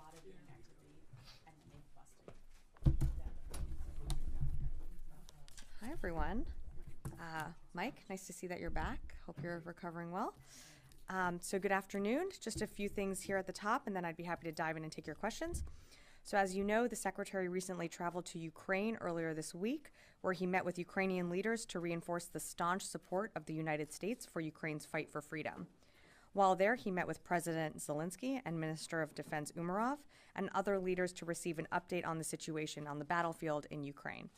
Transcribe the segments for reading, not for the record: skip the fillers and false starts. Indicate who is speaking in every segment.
Speaker 1: lot of gang activity, and then they busted them.
Speaker 2: Hi, everyone. Mike, nice to see that you're back. Hope you're recovering well. So good afternoon. Just a few things here at the top, and then I'd be happy to dive in and take your questions. So as you know, the Secretary recently traveled to Ukraine earlier this week, where he met with Ukrainian leaders to reinforce the staunch support of the United States for Ukraine's fight for freedom. While there, he met with President Zelensky and Minister of Defense Umerov and other leaders to receive an update on the situation on the battlefield in Ukraine.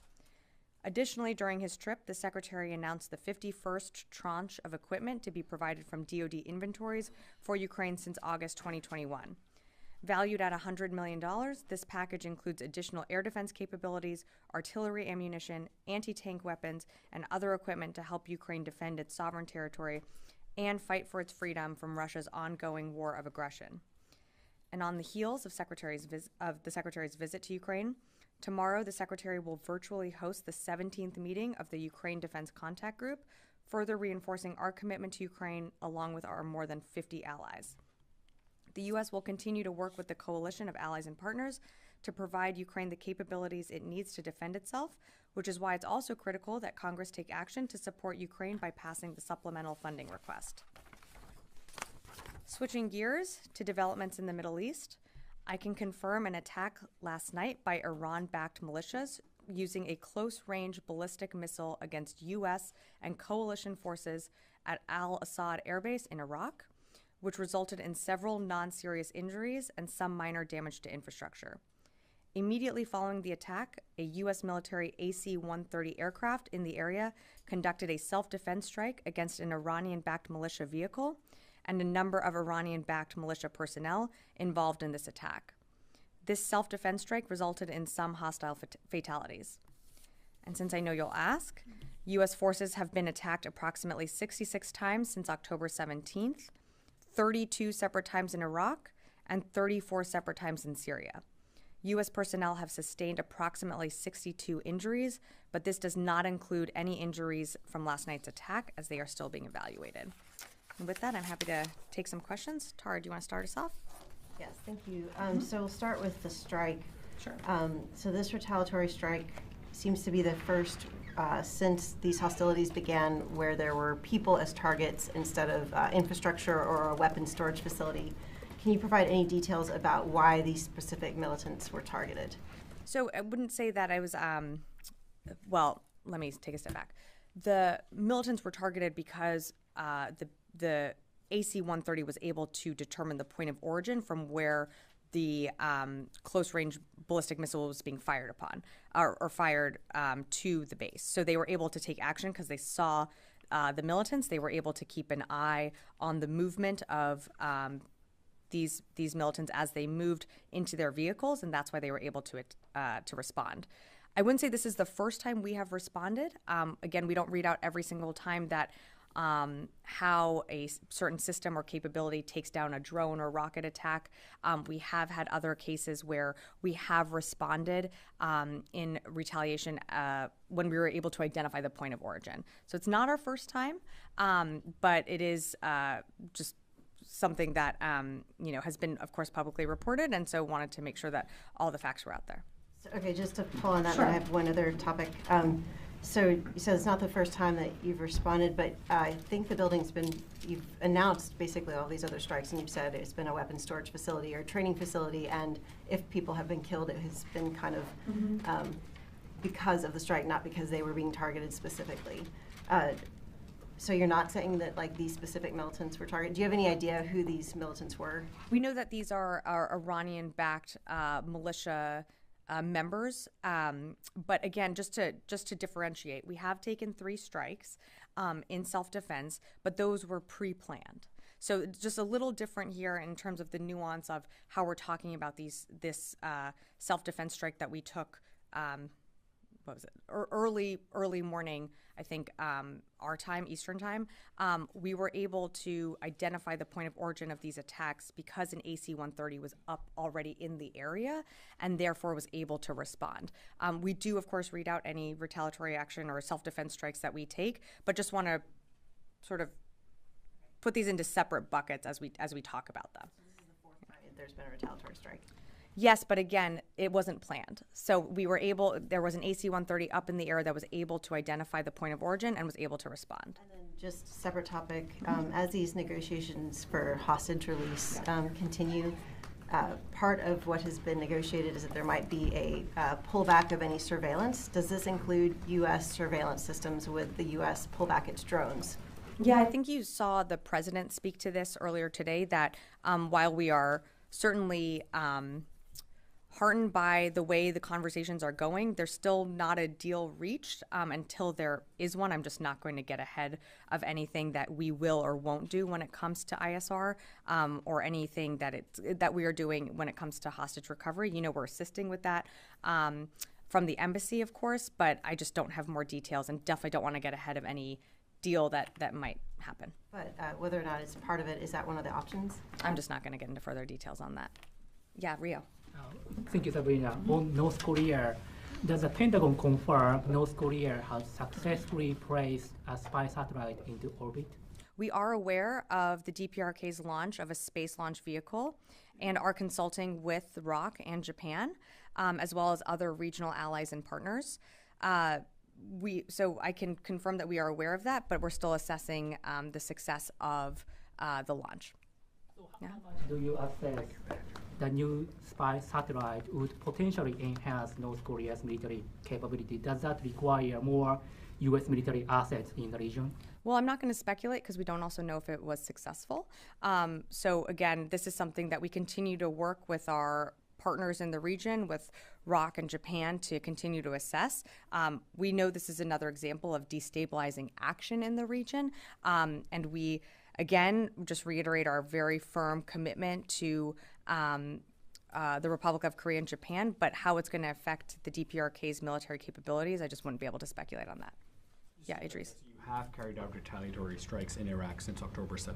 Speaker 2: Additionally, during his trip, the Secretary announced the 51st tranche of equipment to be provided from DoD inventories for Ukraine since August 2021. Valued at $100 million, this package includes additional air defense capabilities, artillery ammunition, anti-tank weapons, and other equipment to help Ukraine defend its sovereign territory and fight for its freedom from Russia's ongoing war of aggression. And on the heels of the Secretary's visit to Ukraine, tomorrow the Secretary will virtually host the 17th meeting of the Ukraine Defense Contact Group, further reinforcing our commitment to Ukraine along with our more than 50 allies. The U.S. will continue to work with the coalition of allies and partners to provide Ukraine the capabilities it needs to defend itself, which is why it's also critical that Congress take action to support Ukraine by passing the supplemental funding request. Switching gears to developments in the Middle East, I can confirm an attack last night by Iran-backed militias using a close-range ballistic missile against U.S. and coalition forces at Al-Assad Air Base in Iraq, which resulted in several non-serious injuries and some minor damage to infrastructure. Immediately following the attack, a U.S. military AC-130 aircraft in the area conducted a self-defense strike against an Iranian-backed militia vehicle and a number of Iranian-backed militia personnel involved in this attack. This self-defense strike resulted in some hostile fatalities. And since I know you'll ask, U.S. forces have been attacked approximately 66 times since October 17th, 32 separate times in Iraq, and 34 separate times in Syria. U.S. personnel have sustained approximately 62 injuries, but this does not include any injuries from last night's attack, as they are still being evaluated. And with that, I'm happy to take some questions. Tara, do you want to start us off?
Speaker 3: Yes, thank you. So we'll start with the strike.
Speaker 2: Sure.
Speaker 3: So this retaliatory strike seems to be the first since these hostilities began where there were people as targets instead of infrastructure or a weapons storage facility. Can you provide any details about why these specific militants were targeted?
Speaker 2: So I wouldn't say that I was, well, let me take a step back. The militants were targeted because the AC-130 was able to determine the point of origin from where the close-range ballistic missile was being fired upon or fired to the base. So they were able to take action because they saw the militants. They were able to keep an eye on the movement of these militants as they moved into their vehicles, and that's why they were able to respond. I wouldn't say this is the first time we have responded. Again, we don't read out every single time that how a certain system or capability takes down a drone or rocket attack. We have had other cases where we have responded in retaliation when we were able to identify the point of origin. So it's not our first time, but it is just something that has been, of course, publicly reported, and so wanted to make sure that all the facts were out there.
Speaker 3: So, okay, just to pull on that,
Speaker 2: Sure.
Speaker 3: I have one other topic. So you said it's not the first time that you've responded, but I think you've announced basically all these other strikes, and you've said it's been a weapons storage facility or training facility, and if people have been killed, it has been kind of because of the strike, not because they were being targeted specifically. So you're not saying that like these specific militants were targeted? Do you have any idea who these militants were?
Speaker 2: We know that these are Iranian-backed militia members, but again, just to differentiate, we have taken 3 strikes in self-defense, but those were pre-planned. So it's just a little different here in terms of the nuance of how we're talking about this self-defense strike that we took. What was it? Early morning, I think, our time, Eastern time. We were able to identify the point of origin of these attacks because an AC-130 was up already in the area and therefore was able to respond. We do, of course, read out any retaliatory action or self-defense strikes that we take, but just want to sort of put these into separate buckets as we talk about them.
Speaker 3: So this is the 4th time there's been a retaliatory strike.
Speaker 2: Yes, but again, it wasn't planned. So we were able, there was an AC-130 up in the air that was able to identify the point of origin and was able to respond.
Speaker 3: And then just separate topic, as these negotiations for hostage release continue, part of what has been negotiated is that there might be a pullback of any surveillance. Does this include U.S. surveillance systems with the U.S. pull back its drones?
Speaker 2: Yeah, I think you saw the president speak to this earlier today, that while we are certainly heartened by the way the conversations are going, there's still not a deal reached until there is one. I'm just not going to get ahead of anything that we will or won't do when it comes to ISR or anything that we are doing when it comes to hostage recovery. You know, we're assisting with that from the embassy, of course, but I just don't have more details and definitely don't want to get ahead of any deal that might happen.
Speaker 3: But whether or not it's part of it, is that one of the options?
Speaker 2: I'm just not going to get into further details on that. Yeah, Rio.
Speaker 4: Thank you, Sabrina. On North Korea, does the Pentagon confirm North Korea has successfully placed a spy satellite into orbit?
Speaker 2: We are aware of the DPRK's launch of a space launch vehicle and are consulting with ROC and Japan, as well as other regional allies and partners. So I can confirm that we are aware of that, but we're still assessing the success of the launch.
Speaker 4: So how much do you assess the new spy satellite would potentially enhance North Korea's military capability? Does that require more U.S. military assets in the region?
Speaker 2: Well, I'm not going to speculate because we don't also know if it was successful. So again, this is something that we continue to work with our partners in the region, with ROC and Japan, to continue to assess. We know this is another example of destabilizing action in the region, and we, again, just reiterate our very firm commitment to the Republic of Korea and Japan, but how it's going to affect the DPRK's military capabilities, I just wouldn't be able to speculate on that. Yeah, Idris.
Speaker 5: You have carried out retaliatory strikes in Iraq since October 7th.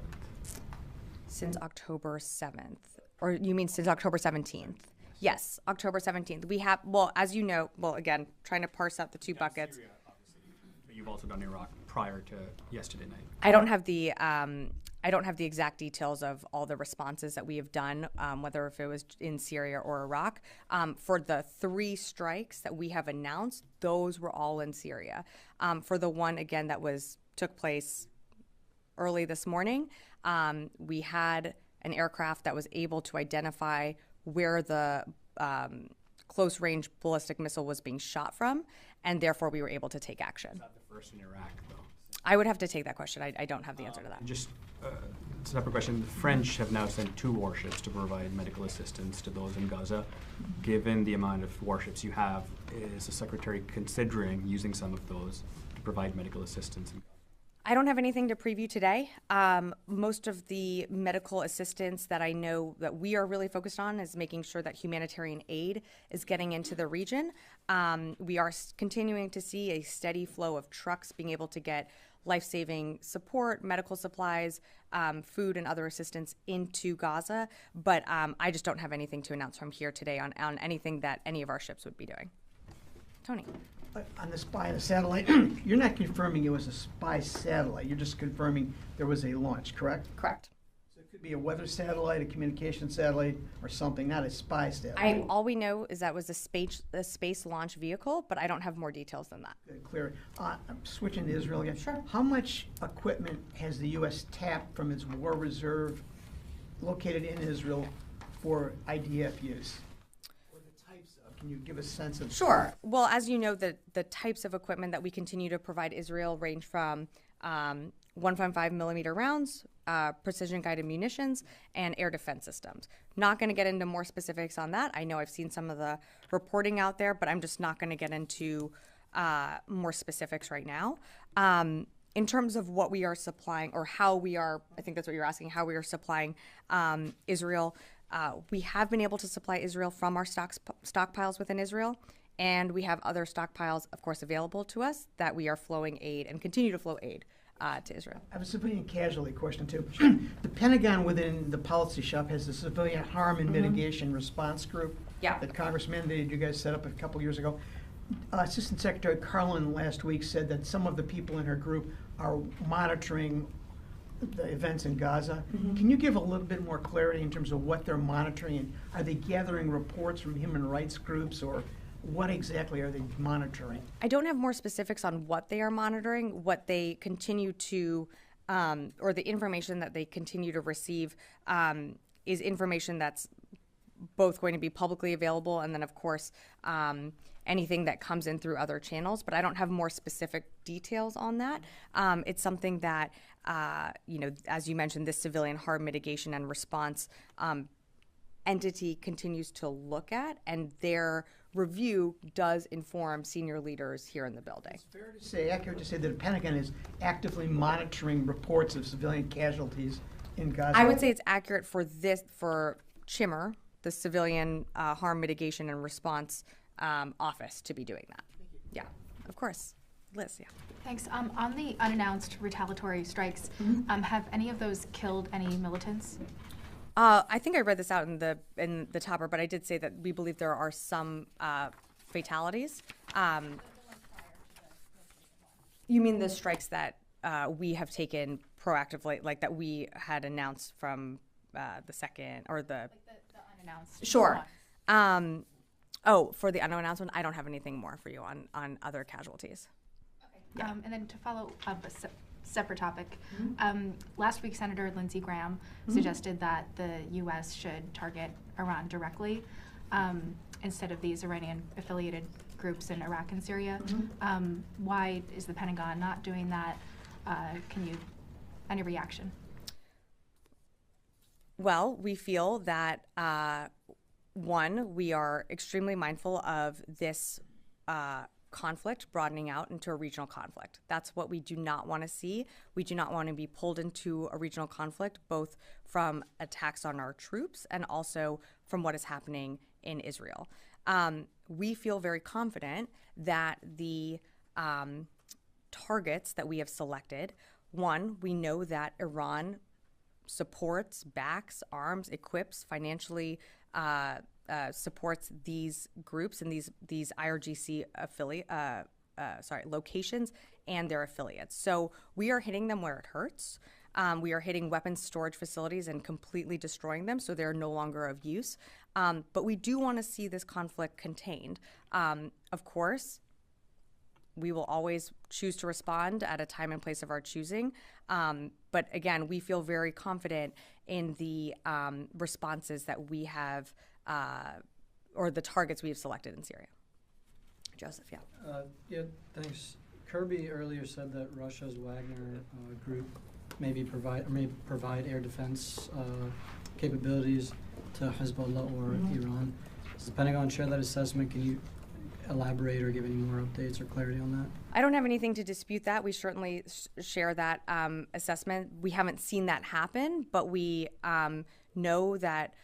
Speaker 2: Since October 7th. Or you mean since October 17th? Yes, October 17th. We have, well, as you know, well, again, trying to parse out the two buckets.
Speaker 5: Syria, obviously. But you've also done Iraq prior to yesterday night.
Speaker 2: I don't have the exact details of all the responses that we have done, whether if it was in Syria or Iraq. For the 3 strikes that we have announced, those were all in Syria. For the one, again, that took place early this morning, we had an aircraft that was able to identify where the close-range ballistic missile was being shot from, and therefore we were able to take action.
Speaker 5: Is that the first in Iraq, though?
Speaker 2: I would have to take that question. I don't have the answer to that.
Speaker 5: Just a separate question. The French have now sent 2 warships to provide medical assistance to those in Gaza. Given the amount of warships you have, is the Secretary considering using some of those to provide medical assistance in Gaza?
Speaker 2: I don't have anything to preview today. Most of the medical assistance that I know that we are really focused on is making sure that humanitarian aid is getting into the region. We are continuing to see a steady flow of trucks being able to get life-saving support, medical supplies, food, and other assistance into Gaza. But I just don't have anything to announce from here today on anything that any of our ships would be doing. Tony.
Speaker 6: On the spy and the satellite, you're not confirming it was a spy satellite. You're just confirming there was a launch, correct?
Speaker 2: Correct.
Speaker 6: So it could be a weather satellite, a communication satellite, or something, not a spy satellite.
Speaker 2: All we know is that was a space launch vehicle, but I don't have more details than that.
Speaker 6: Clear. I'm switching to Israel again.
Speaker 2: Sure.
Speaker 6: How much equipment has the U.S. tapped from its war reserve located in Israel for IDF use? Can you give a sense of?
Speaker 2: Sure. Well, as you know, the types of equipment that we continue to provide Israel range from 1.5 millimeter rounds, precision guided munitions, and air defense systems. Not going to get into more specifics on that. I know I've seen some of the reporting out there, but I'm just not going to get into more specifics right now. In terms of what we are supplying, or how we are, I think that's what you're asking, how we are supplying Israel. We have been able to supply Israel from our stockpiles within Israel, and we have other stockpiles, of course, available to us that we are flowing aid and continue to flow aid to Israel.
Speaker 6: I have a civilian casualty question, too. The Pentagon within the policy shop has the Civilian Harm and Mitigation Response Group that Congress mandated you guys set up a couple years ago. Assistant Secretary Carlin last week said that some of the people in her group are monitoring the events in Gaza. Can you give a little bit more clarity in terms of what they're monitoring? And are they gathering reports from human rights groups, or what exactly are they monitoring?
Speaker 2: I don't have more specifics on what they are monitoring. What they continue to, or the information that they continue to receive, is information that's both going to be publicly available, and then of course anything that comes in through other channels. But I don't have more specific details on that. It's something that, as you mentioned, this civilian harm mitigation and response entity continues to look at, and their review does inform senior leaders here in the building.
Speaker 6: It's fair to say, accurate to say that the Pentagon is actively monitoring reports of civilian casualties in Gaza?
Speaker 2: I would say it's accurate for CHIMR, the Civilian Harm Mitigation and Response Office, to be doing that. Yeah, of course. Liz, yeah.
Speaker 7: Thanks. On the unannounced retaliatory strikes, have any of those killed any militants?
Speaker 2: I think I read this out in the topper, but I did say that we believe there are some fatalities. You mean the strikes that we have taken proactively, like that we had announced from the second, or the...
Speaker 7: Like the unannounced
Speaker 2: Sure.
Speaker 7: ones.
Speaker 2: For the unannounced one, I don't have anything more for you on other casualties.
Speaker 7: Okay. Yeah. And then to follow up a separate topic, last week Senator Lindsey Graham suggested that the U.S. should target Iran directly instead of these Iranian-affiliated groups in Iraq and Syria. Why is the Pentagon not doing that? Any reaction?
Speaker 2: Well, we feel that, one, we are extremely mindful of this conflict broadening out into a regional conflict. That's what we do not want to see. We do not want to be pulled into a regional conflict, both from attacks on our troops and also from what is happening in Israel. We feel very confident that the targets that we have selected, one, we know that Iran supports, backs, arms, equips, financially supports these groups and these IRGC locations and their affiliates. So we are hitting them where it hurts. We are hitting weapons storage facilities and completely destroying them, so they're no longer of use. But we do want to see this conflict contained. Of course, we will always choose to respond at a time and place of our choosing. But again, we feel very confident in the responses that we have, or the targets we have selected in Syria. Joseph, yeah.
Speaker 8: Yeah, thanks. Kirby earlier said that Russia's Wagner group may provide air defense capabilities to Hezbollah or Iran. Does the Pentagon share that assessment? Can you elaborate or give any more updates or clarity on that?
Speaker 2: I don't have anything to dispute that. We certainly share that assessment. We haven't seen that happen, but we know that,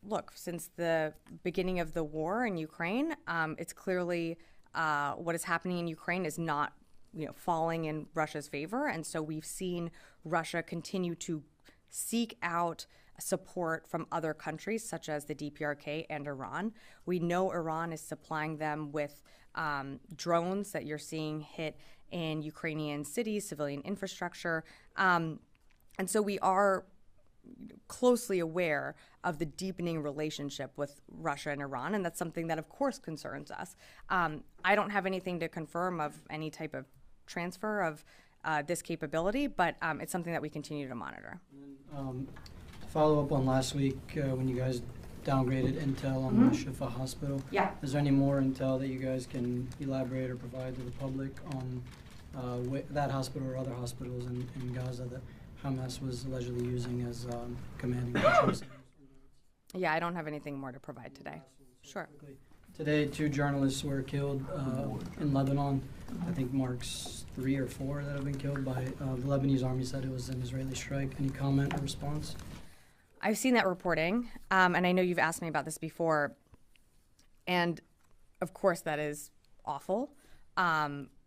Speaker 2: look, since the beginning of the war in Ukraine, it's clearly what is happening in Ukraine is not, falling in Russia's favor. And so we've seen Russia continue to seek out support from other countries such as the DPRK and Iran. We know Iran is supplying them with drones that you're seeing hit in Ukrainian cities, civilian infrastructure. And so we are closely aware of the deepening relationship with Russia and Iran, and that's something that, of course, concerns us. I don't have anything to confirm of any type of transfer of this capability, but it's something that we continue to monitor.
Speaker 8: Follow up on last week when you guys downgraded intel on the Shifa hospital.
Speaker 2: Yeah.
Speaker 8: Is there any more intel that you guys can elaborate or provide to the public on that hospital or other hospitals in Gaza that Hamas was allegedly using as command and control centers?
Speaker 2: Yeah, I don't have anything more to provide today. Sure.
Speaker 8: Today, 2 journalists were killed in Lebanon. I think marks 3 or 4 that have been killed by the Lebanese army said it was an Israeli strike. Any comment or response?
Speaker 2: I've seen that reporting, and I know you've asked me about this before, and of course that is awful.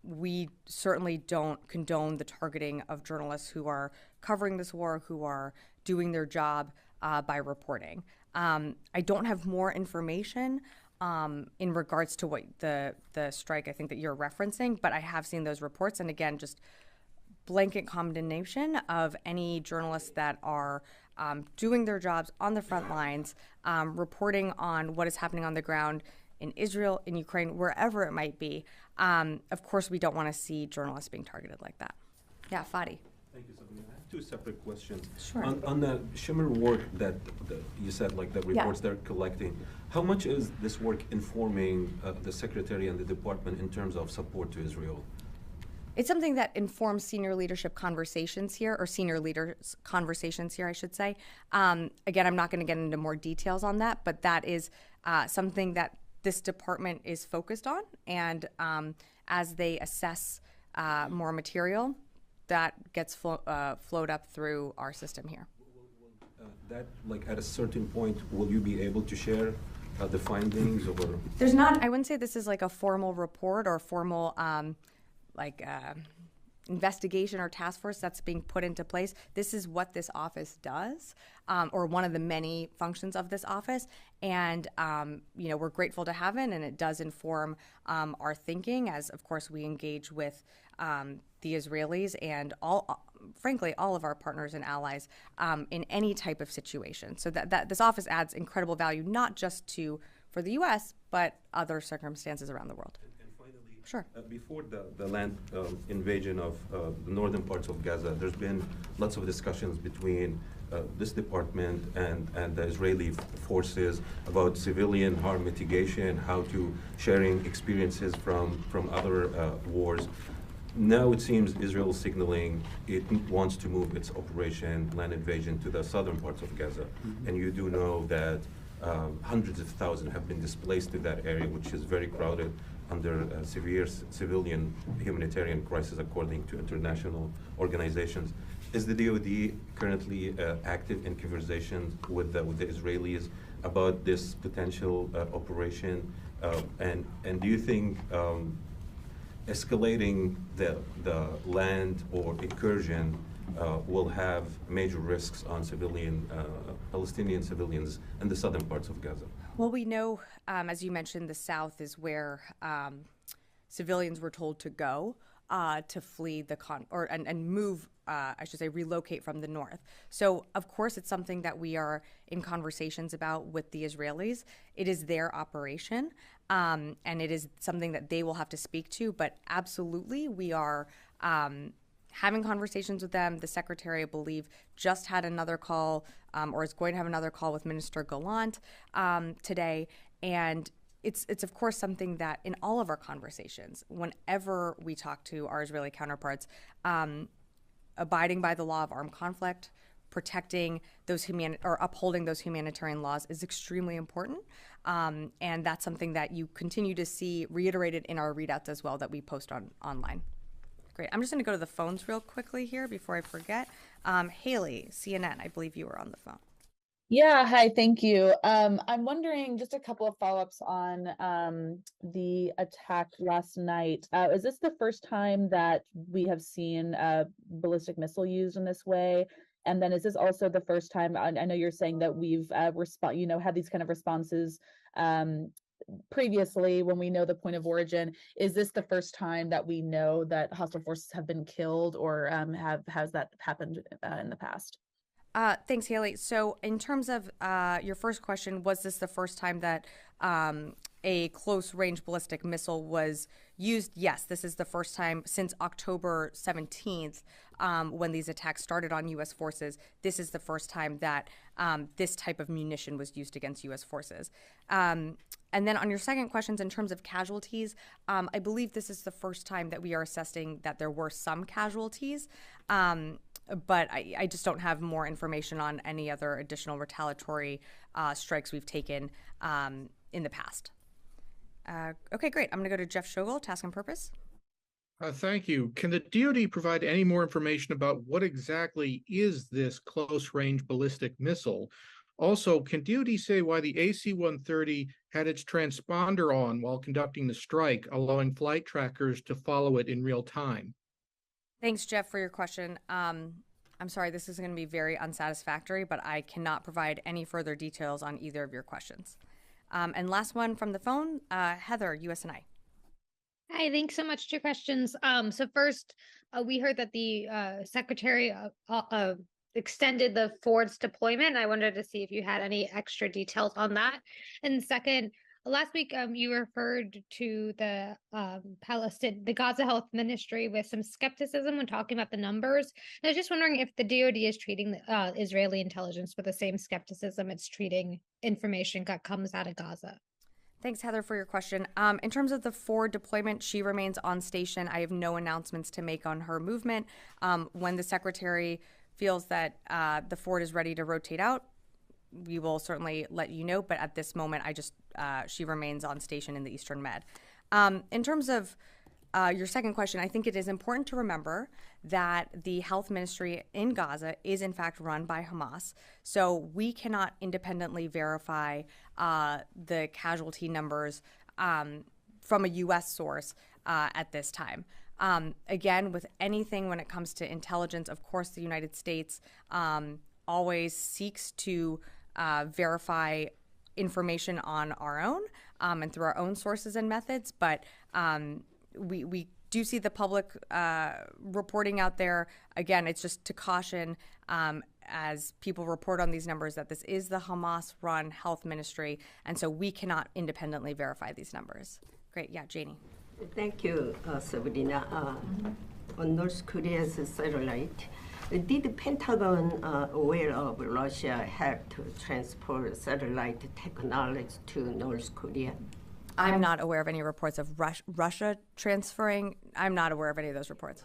Speaker 2: We certainly don't condone the targeting of journalists who are covering this war, who are doing their job by reporting. I don't have more information in regards to what the strike I think that you're referencing, but I have seen those reports, and again, just blanket condemnation of any journalists that are doing their jobs on the front lines, reporting on what is happening on the ground in Israel, in Ukraine, wherever it might be. Of course, we don't want to see journalists being targeted like that. Yeah, Fadi.
Speaker 9: Thank you, Sabrina. I have two separate questions.
Speaker 2: Sure.
Speaker 9: On the Shimmer work that you said, like the reports they're collecting, how much is this work informing the Secretary and the Department in terms of support to Israel?
Speaker 2: It's something that informs senior leadership conversations here, or senior leaders' conversations here, I should say. Again, I'm not going to get into more details on that, but that is something that this department is focused on. And as they assess more material, that gets flowed up through our system here.
Speaker 9: That, like, at a certain point, will you be able to share the findings, or?
Speaker 2: There's not, I wouldn't say this is like a formal report or formal investigation or task force that's being put into place. This is what this office does, or one of the many functions of this office. And, we're grateful to have it, and it does inform our thinking as, of course, we engage with the Israelis and frankly, all of our partners and allies in any type of situation. So that this office adds incredible value, not just for the U.S., but other circumstances around the world.
Speaker 9: And finally,
Speaker 2: sure.
Speaker 9: Before the land invasion of the northern parts of Gaza, there's been lots of discussions between this department and the Israeli forces about civilian harm mitigation, how to sharing experiences from other wars. Now it seems Israel is signaling it wants to move its operation, land invasion, to the southern parts of Gaza. Mm-hmm. And you do know that hundreds of thousands have been displaced to that area, which is very crowded under severe civilian humanitarian crisis, according to international organizations. Is the DoD currently active in conversations with the Israelis about this potential operation? And do you think escalating the land or incursion will have major risks on Palestinian civilians in the southern parts of Gaza?
Speaker 2: Well, we know, as you mentioned, the south is where civilians were told to go to flee and move, relocate from the north. So, of course, it's something that we are in conversations about with the Israelis. It is their operation, and it is something that they will have to speak to. But absolutely, we are having conversations with them. The Secretary, I believe, just had another call or is going to have another call with Minister Gallant today. And it's of course something that in all of our conversations, whenever we talk to our Israeli counterparts, abiding by the law of armed conflict, protecting those upholding those humanitarian laws is extremely important. And that's something that you continue to see reiterated in our readouts as well that we post online. Great. I'm just going to go to the phones real quickly here before I forget. Haley, CNN, I believe you were on the phone.
Speaker 10: Yeah, hi, thank you. I'm wondering just a couple of follow-ups on the attack last night. Is this the first time that we have seen a ballistic missile used in this way? And then is this also the first time, I know you're saying that we've had these kind of responses previously when we know the point of origin. Is this the first time that we know that hostile forces have been killed, or has that happened in the past?
Speaker 2: Thanks, Haley. So in terms of your first question, was this the first time that a close-range ballistic missile was used? Yes, this is the first time since October 17th, when these attacks started on U.S. forces. This is the first time that this type of munition was used against U.S. forces. And then on your second questions, in terms of casualties, I believe this is the first time that we are assessing that there were some casualties. But I just don't have more information on any other additional retaliatory strikes we've taken in the past. Okay, great. I'm going to go to Jeff Shogel, Task and Purpose.
Speaker 11: Thank you. Can the DoD provide any more information about what exactly is this close-range ballistic missile? Also, can DoD say why the AC-130 had its transponder on while conducting the strike, allowing flight trackers to follow it in real time?
Speaker 2: Thanks, Jeff, for your question. I'm sorry, this is going to be very unsatisfactory, but I cannot provide any further details on either of your questions. And last one from the phone, Heather, USNI.
Speaker 12: Hi, thanks so much. Two questions. So first, we heard that the secretary extended the Ford's deployment. I wanted to see if you had any extra details on that. And second, last week you referred to the the Gaza Health Ministry with some skepticism when talking about the numbers. And I was just wondering if the DoD is treating the Israeli intelligence with the same skepticism it's treating information that comes out of Gaza.
Speaker 2: Thanks, Heather, for your question. In terms of the Ford deployment, she remains on station. I have no announcements to make on her movement. When the secretary feels that the Ford is ready to rotate out, we will certainly let you know. But at this moment, she remains on station in the Eastern Med. In terms of your second question, I think it is important to remember that the health ministry in Gaza is in fact run by Hamas. So we cannot independently verify the casualty numbers from a U.S. source at this time. Again, with anything when it comes to intelligence, of course, the United States always seeks to verify information on our own and through our own sources and methods. But we do see the public reporting out there. Again, it's just to caution as people report on these numbers that this is the Hamas-run health ministry, and so we cannot independently verify these numbers. Great. Yeah, Janie.
Speaker 13: Thank you, Sabrina. On North Korea's satellite, did the Pentagon aware of Russia helped to transport satellite technology to North Korea?
Speaker 2: I'm not aware of any reports of Russia transferring. I'm not aware of any of those reports.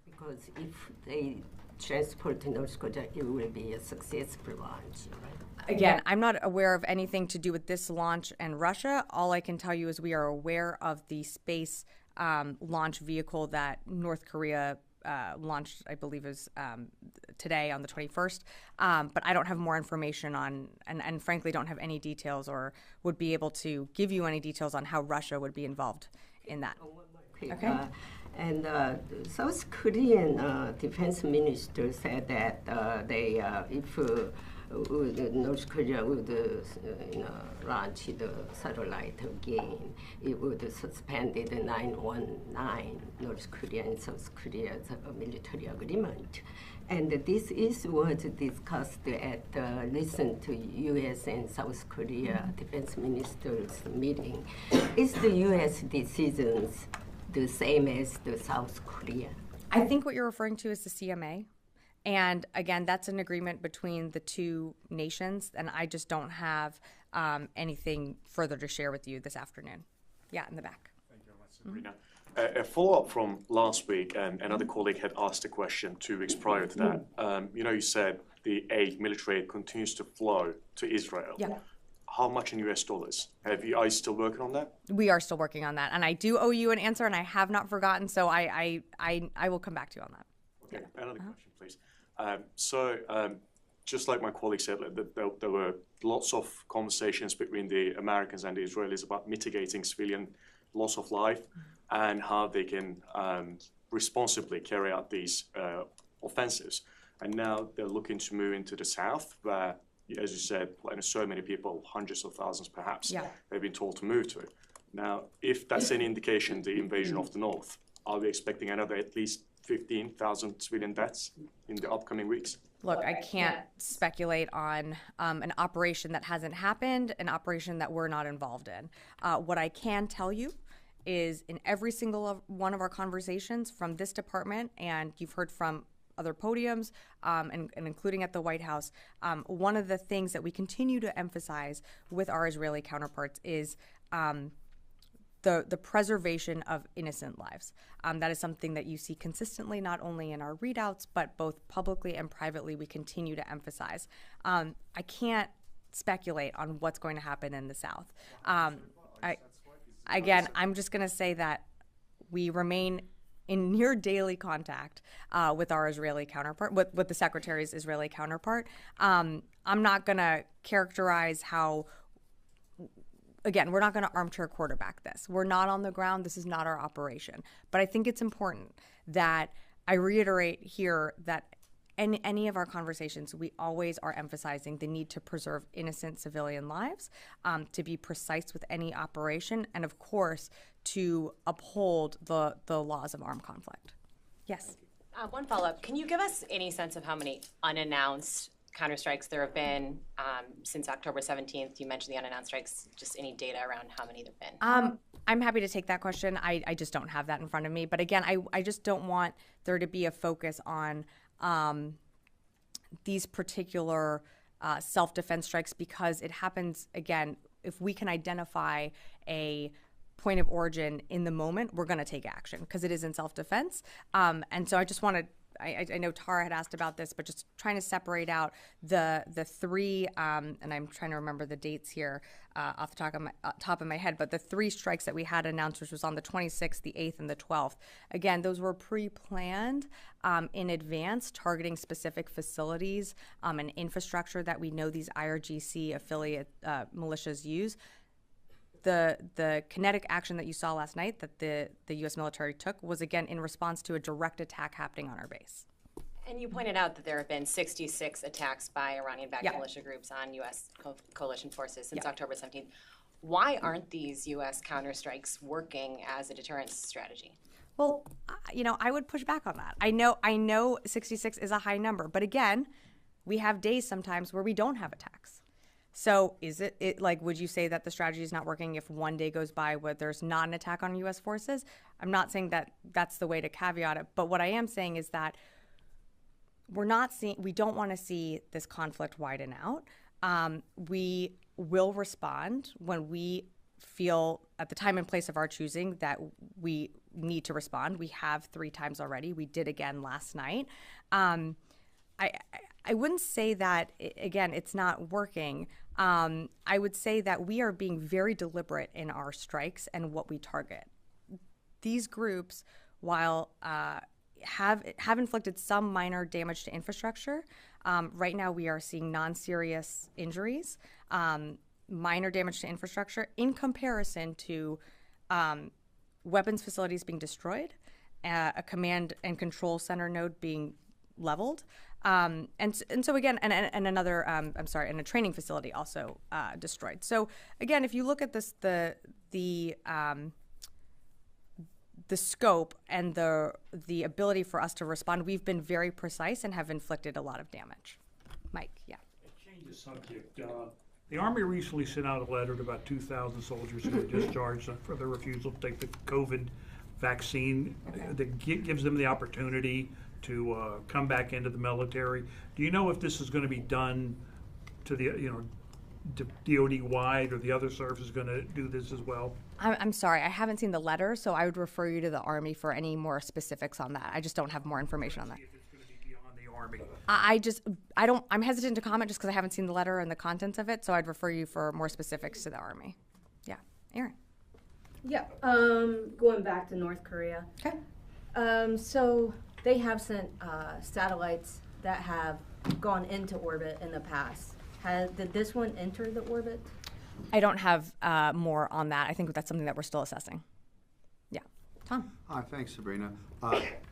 Speaker 13: Because if they transport to North Korea, it will be a successful launch, right?
Speaker 2: Again, I'm not aware of anything to do with this launch and Russia. All I can tell you is we are aware of the space launch vehicle that North Korea launched, I believe is today on the 21st. But I don't have more information on, and frankly don't have any details or would be able to give you any details on how Russia would be involved in that.
Speaker 13: Okay. And South Korean defense minister said that if North Korea would launch the satellite again, it would suspend the 919 North Korea and South Korea's military agreement. And this is what discussed at recent U.S. and South Korea defense ministers meeting. Is the U.S. decisions the same as the South Korea?
Speaker 2: I think what you're referring to is the CMA. And again, that's an agreement between the two nations, and I just don't have anything further to share with you this afternoon. Yeah, in the back.
Speaker 14: Thank you very much, Sabrina. A follow-up from last week, another colleague had asked a question 2 weeks prior to that. You said the military aid continues to flow to Israel.
Speaker 2: Yeah.
Speaker 14: How much in US dollars? Are you still working on that?
Speaker 2: We are still working on that, and I do owe you an answer, and I have not forgotten, so I will come back to you on that.
Speaker 14: Okay, another question, please. Just like my colleague said, there were lots of conversations between the Americans and the Israelis about mitigating civilian loss of life and how they can responsibly carry out these offensives. And now they're looking to move into the south where, as you said, so many people, hundreds of thousands perhaps, they've been told to move to. Now, if that's any indication, the invasion of the north, are we expecting another at least 15,000 civilian deaths in the upcoming weeks?
Speaker 2: Look, I can't speculate on an operation that hasn't happened, an operation that we're not involved in. What I can tell you is in every single one of our conversations from this department, and you've heard from other podiums, and including at the White House, one of the things that we continue to emphasize with our Israeli counterparts is the preservation of innocent lives. That is something that you see consistently, not only in our readouts, but both publicly and privately, we continue to emphasize. I can't speculate on what's going to happen in the South. I'm just going to say that we remain in near daily contact with our Israeli counterpart, with the Secretary's Israeli counterpart. I'm not going to characterize how. Again, we're not going to armchair quarterback this. We're not on the ground. This is not our operation. But I think it's important that I reiterate here that in any of our conversations, we always are emphasizing the need to preserve innocent civilian lives, to be precise with any operation, and of course, to uphold the laws of armed conflict. Yes.
Speaker 15: One follow-up. Can you give us any sense of how many unannounced counterstrikes there have been since October 17th? You mentioned the unannounced strikes. Just any data around how many there have been?
Speaker 2: I'm happy to take that question. I just don't have that in front of me. But again, I just don't want there to be a focus on these particular self-defense strikes, because it happens, again, if we can identify a point of origin in the moment, we're going to take action because it is in self-defense. And so I just want to, I know Tara had asked about this, but just trying to separate out the three, and I'm trying to remember the dates here off the top of my head, but the 3 strikes that we had announced, which was on the 26th, the 8th, and the 12th. Again, those were pre-planned in advance, targeting specific facilities and infrastructure that we know these IRGC affiliate militias use. The kinetic action that you saw last night that the U.S. military took was, again, in response to a direct attack happening on our base.
Speaker 15: And you pointed out that there have been 66 attacks by Iranian-backed militia groups on U.S. coalition forces since October 17th. Why aren't these U.S. counterstrikes working as a deterrence strategy?
Speaker 2: Well, I would push back on that. I know 66 is a high number, but again, we have days sometimes where we don't have attacks. So is it like, would you say that the strategy is not working if one day goes by where there's not an attack on U.S. forces? I'm not saying that that's the way to caveat it, but what I am saying is that we don't want to see this conflict widen out. We will respond when we feel at the time and place of our choosing that we need to respond. We have 3 times already. We did again last night. I wouldn't say that, again, it's not working. I would say that we are being very deliberate in our strikes and what we target. These groups, while have inflicted some minor damage to infrastructure, right now we are seeing non-serious injuries, minor damage to infrastructure in comparison to weapons facilities being destroyed, a command and control center node being leveled. And so again, and another, and a training facility also destroyed. So again, if you look at this, the scope and the ability for us to respond, we've been very precise and have inflicted a lot of damage. Mike, yeah.
Speaker 16: Change the subject. The Army recently sent out a letter to about 2,000 soldiers who were discharged for their refusal to take the COVID vaccine that gives them the opportunity to come back into the military. Do you know if this is going to be done to the, to DoD-wide, or the other service is going to do this as well?
Speaker 2: I'm sorry, I haven't seen the letter, so I would refer you to the Army for any more specifics on that. I just don't have more information on that.
Speaker 16: If it's going to be beyond the Army.
Speaker 2: I'm hesitant to comment just because I haven't seen the letter and the contents of it, so I'd refer you for more specifics to the Army. Yeah, Aaron.
Speaker 17: Yeah, going back to North Korea.
Speaker 2: Okay.
Speaker 17: So they have sent satellites that have gone into orbit in the past. Did this one enter the orbit?
Speaker 2: I don't have more on that. I think that's something that we're still assessing. Yeah. Tom.
Speaker 18: Hi, thanks, Sabrina.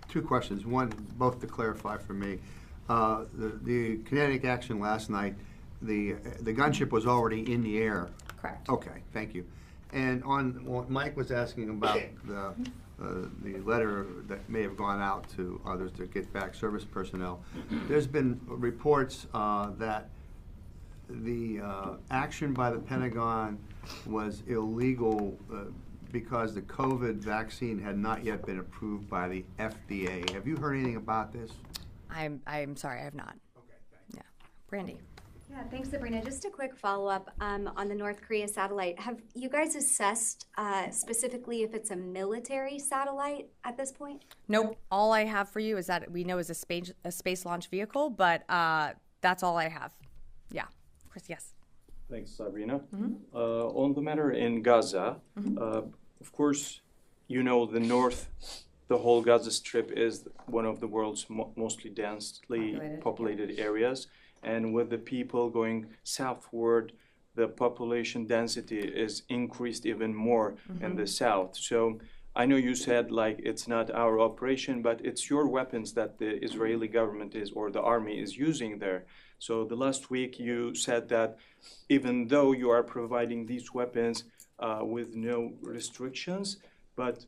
Speaker 18: 2 questions. One, both to clarify for me. The kinetic action last night, the gunship was already in the air.
Speaker 2: Correct.
Speaker 18: Okay, thank you. And on what Mike was asking about the letter that may have gone out to others to get back service personnel, there's been reports that the action by the Pentagon was illegal because the COVID vaccine had not yet been approved by the FDA. Have you heard anything about this?
Speaker 2: I'm sorry, I have not.
Speaker 18: Okay, thanks.
Speaker 2: Yeah. Brandy.
Speaker 1: Yeah, thanks, Sabrina. Just a quick follow-up on the North Korea satellite. Have you guys assessed specifically if it's a military satellite at this point?
Speaker 2: Nope. All I have for you is that we know is a space launch vehicle, but that's all I have. Yeah. Chris, yes.
Speaker 19: Thanks, Sabrina. On the matter in Gaza, of course, the whole Gaza Strip is one of the world's mostly densely populated areas. And with the people going southward, the population density is increased even more in the south. So I know you said like it's not our operation, but it's your weapons that the Israeli government is or the army is using there. So the last week you said that even though you are providing these weapons with no restrictions, but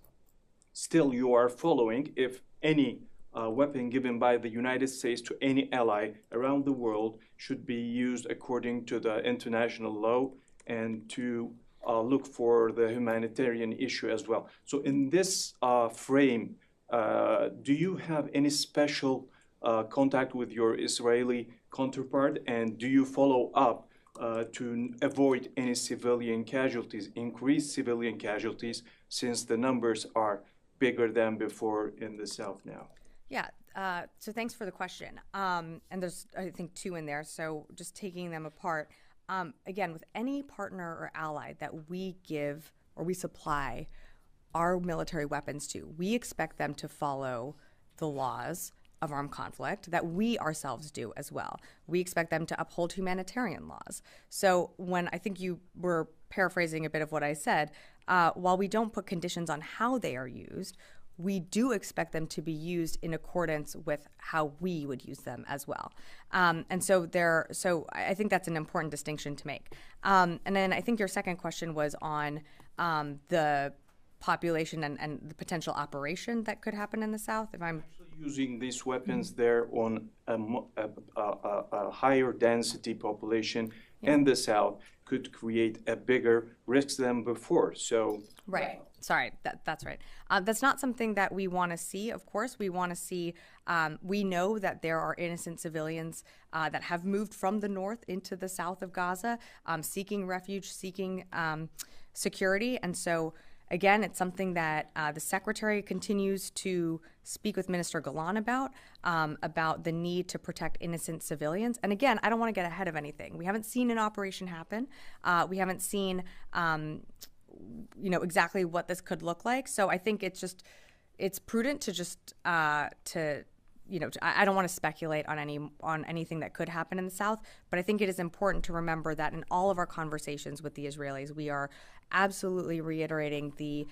Speaker 19: still you are following if any weapon given by the United States to any ally around the world should be used according to the international law and to look for the humanitarian issue as well. So in this frame, do you have any special contact with your Israeli counterpart, and do you follow up to avoid any civilian casualties, increased civilian casualties, since the numbers are bigger than before in the South now?
Speaker 2: Yeah, so thanks for the question. And there's, I think, two in there, so just taking them apart. Again, with any partner or ally that we give or we supply our military weapons to, we expect them to follow the laws of armed conflict that we ourselves do as well. We expect them to uphold humanitarian laws. So when I think you were paraphrasing a bit of what I said, while we don't put conditions on how they are used, we do expect them to be used in accordance with how we would use them as well. And so I think that's an important distinction to make. And then I think your second question was on the population and the potential operation that could happen in the South. If I'm
Speaker 19: using these weapons there on a higher density population in the South could create a bigger risk than before. So
Speaker 2: right. Sorry, that's right. That's not something that we want to see, of course. We want to see, we know that there are innocent civilians that have moved from the north into the south of Gaza, seeking refuge, seeking security. And so, again, it's something that the Secretary continues to speak with Minister Galan about the need to protect innocent civilians. And again, I don't want to get ahead of anything. We haven't seen an operation happen. We haven't seen exactly what this could look like. So I think it's prudent to just I don't want to speculate on anything that could happen in the South, but I think it is important to remember that in all of our conversations with the Israelis, we are absolutely reiterating the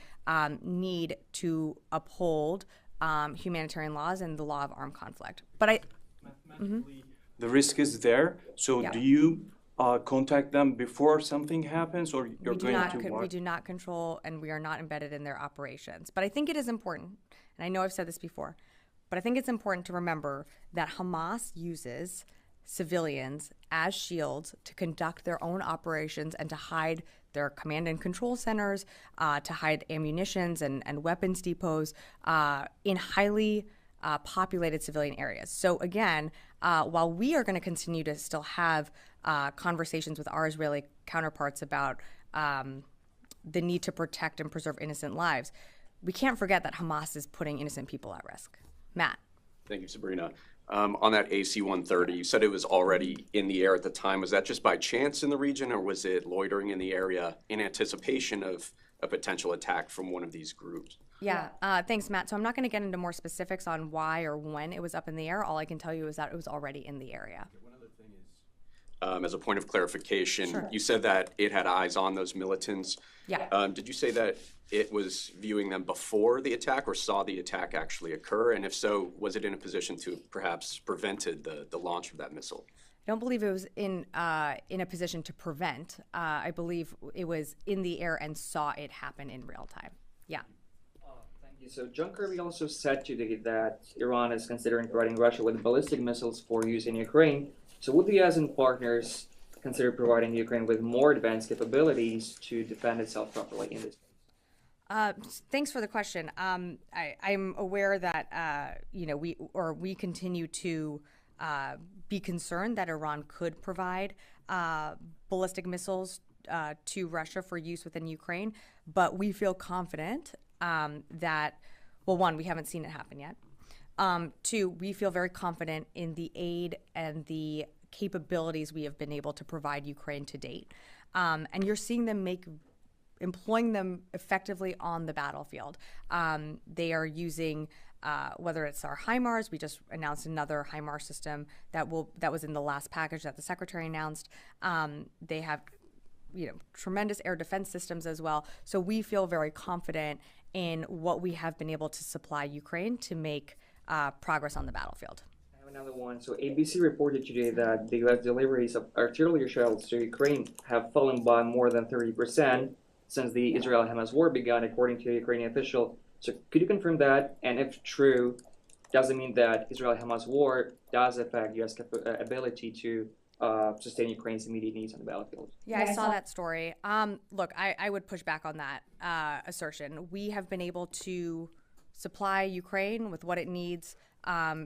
Speaker 2: need to uphold humanitarian laws and the law of armed conflict. But
Speaker 19: the risk is there. So do you contact them before something happens, or you're going to watch?
Speaker 2: We do not control, and we are not embedded in their operations. But I think it is important, and I know I've said this before, but I think it's important to remember that Hamas uses civilians as shields to conduct their own operations and to hide their command and control centers, to hide ammunitions and weapons depots in highly populated civilian areas. So again, while we are going to continue to still have conversations with our Israeli counterparts about the need to protect and preserve innocent lives, we can't forget that Hamas is putting innocent people at risk. Matt.
Speaker 20: Thank you, Sabrina. On that AC-130, you said it was already in the air at the time. Was that just by chance in the region, or was it loitering in the area in anticipation of a potential attack from one of these groups?
Speaker 2: Yeah, thanks, Matt. So I'm not going to get into more specifics on why or when it was up in the air. All I can tell you is that it was already in the area.
Speaker 20: One other thing is, as a point of clarification,
Speaker 2: Sure.
Speaker 20: You said that it had eyes on those militants.
Speaker 2: Yeah.
Speaker 20: Did you say that it was viewing them before the attack, or saw the attack actually occur? And if so, was it in a position to perhaps prevented the launch of that missile?
Speaker 2: I don't believe it was in a position to prevent. I believe it was in the air and saw it happen in real time. Yeah.
Speaker 21: Thank you. So John Kirby also said today that Iran is considering providing Russia with ballistic missiles for use in Ukraine. So would the ASEAN partners consider providing Ukraine with more advanced capabilities to defend itself properly in this?
Speaker 2: Thanks for the question. I'm aware that we continue to be concerned that Iran could provide ballistic missiles to Russia for use within Ukraine, but we feel confident that, well, one, we haven't seen it happen yet. Two, we feel very confident in the aid and the capabilities we have been able to provide Ukraine to date. And you're seeing them employing them effectively on the battlefield. They are using, whether it's our HIMARS, we just announced another HIMARS system that was in the last package that the Secretary announced. They have tremendous air defense systems as well. So we feel very confident in what we have been able to supply Ukraine to make progress on the battlefield.
Speaker 21: I have another one. So ABC reported today that the U.S. deliveries of artillery shells to Ukraine have fallen by more than 30% since the Israel-Hamas war began, according to a Ukrainian official. So could you confirm that? And if true, does it mean that Israel-Hamas war does affect U.S. ability to sustain Ukraine's immediate needs on the battlefield?
Speaker 2: Yeah, I saw that story. Look, I would push back on that assertion. We have been able to supply Ukraine with what it needs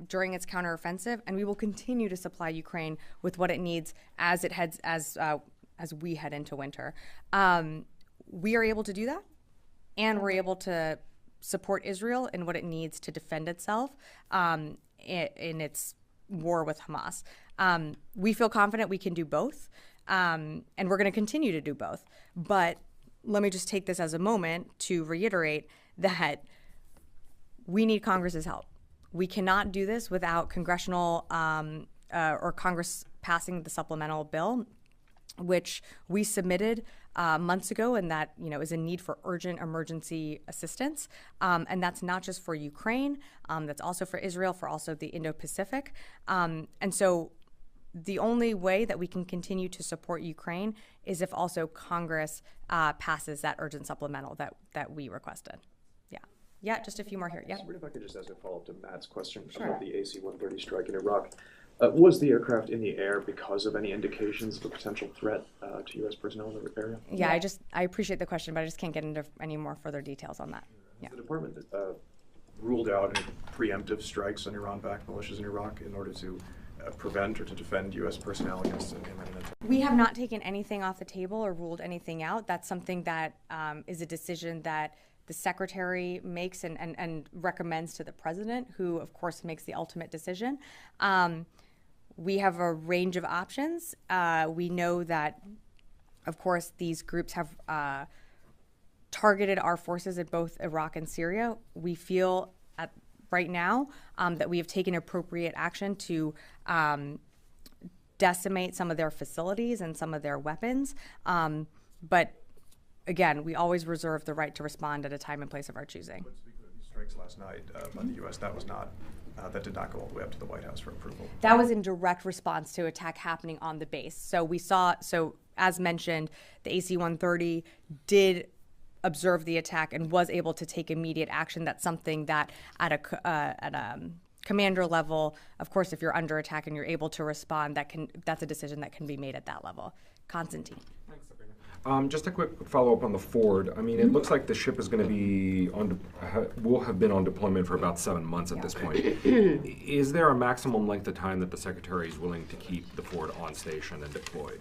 Speaker 2: during its counteroffensive, and we will continue to supply Ukraine with what it needs as it heads as we head into winter. We are able to do that, and we're able to support Israel in what it needs to defend itself in its war with Hamas. We feel confident we can do both, and we're going to continue to do both. But let me just take this as a moment to reiterate that we need Congress's help. We cannot do this without congressional or Congress passing the supplemental bill, which we submitted months ago, and that is a need for urgent emergency assistance, and that's not just for Ukraine, that's also for Israel, for also the Indo-Pacific, and so the only way that we can continue to support Ukraine is if also Congress passes that urgent supplemental that we requested. Yeah, just a few more here. Yeah.
Speaker 3: If I could just ask a follow-up to Matt's question about the AC-130 strike in Iraq. Was the aircraft in the air because of any indications of a potential threat to U.S. personnel in the area?
Speaker 2: Yeah, I appreciate the question, but I just can't get into any more further details on that. Yeah.
Speaker 3: The department ruled out any preemptive strikes on Iran-backed militias in Iraq in order to prevent or to defend U.S. personnel against an imminent attack.
Speaker 2: We have not taken anything off the table or ruled anything out. That's something that is a decision that the secretary makes and recommends to the president, who of course makes the ultimate decision. We have a range of options. We know that, of course, these groups have targeted our forces in both Iraq and Syria. We feel right now that we have taken appropriate action to decimate some of their facilities and some of their weapons. But again, we always reserve the right to respond at a time and place of our choosing.
Speaker 3: These strikes last night by the U.S., that did not go all the way up to the White House for approval.
Speaker 2: That was in direct response to attack happening on the base. So as mentioned, the AC-130 did observe the attack and was able to take immediate action. That's something that at a commander level, of course, if you're under attack and you're able to respond, that's a decision that can be made at that level. Constantine.
Speaker 22: Just a quick follow-up on the Ford. I mean, it looks like the ship is going to be will have been on deployment for about 7 months at this point. Is there a maximum length of time that the Secretary is willing to keep the Ford on station and deployed?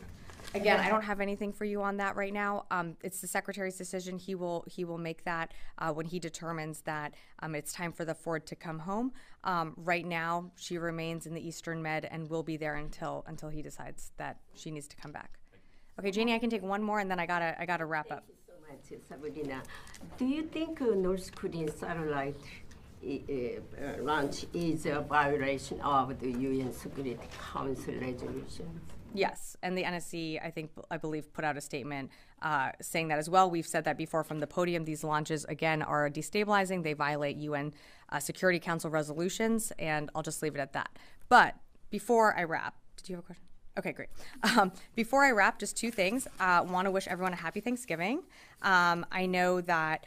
Speaker 2: Again, I don't have anything for you on that right now. It's the Secretary's decision. He will make that when he determines that it's time for the Ford to come home. Right now, she remains in the Eastern Med and will be there until he decides that she needs to come back. Okay, Janie, I can take one more, and then I gotta wrap up.
Speaker 13: Thank you so much, Sabrina. Do you think North Korean satellite launch is a violation of the UN Security Council resolution?
Speaker 2: Yes, and the NSC, I believe, put out a statement saying that as well. We've said that before from the podium. These launches, again, are destabilizing. They violate UN Security Council resolutions, and I'll just leave it at that. But before I wrap, did you have a question? Okay, great. Before I wrap, just two things. Want to wish everyone a happy Thanksgiving. I know that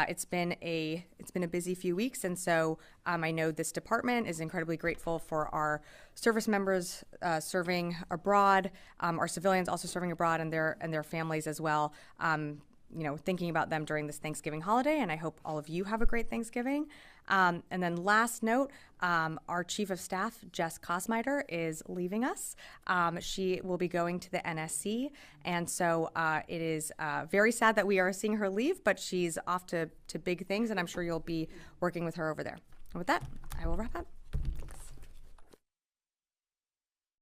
Speaker 2: it's been a busy few weeks, and so I know this department is incredibly grateful for our service members serving abroad, our civilians also serving abroad, and their families as well. Thinking about them during this Thanksgiving holiday, and I hope all of you have a great Thanksgiving. And then last note, our Chief of Staff, Jess Kosmiter, is leaving us. She will be going to the NSC, and so it is very sad that we are seeing her leave, but she's off to big things, and I'm sure you'll be working with her over there. And with that, I will wrap up.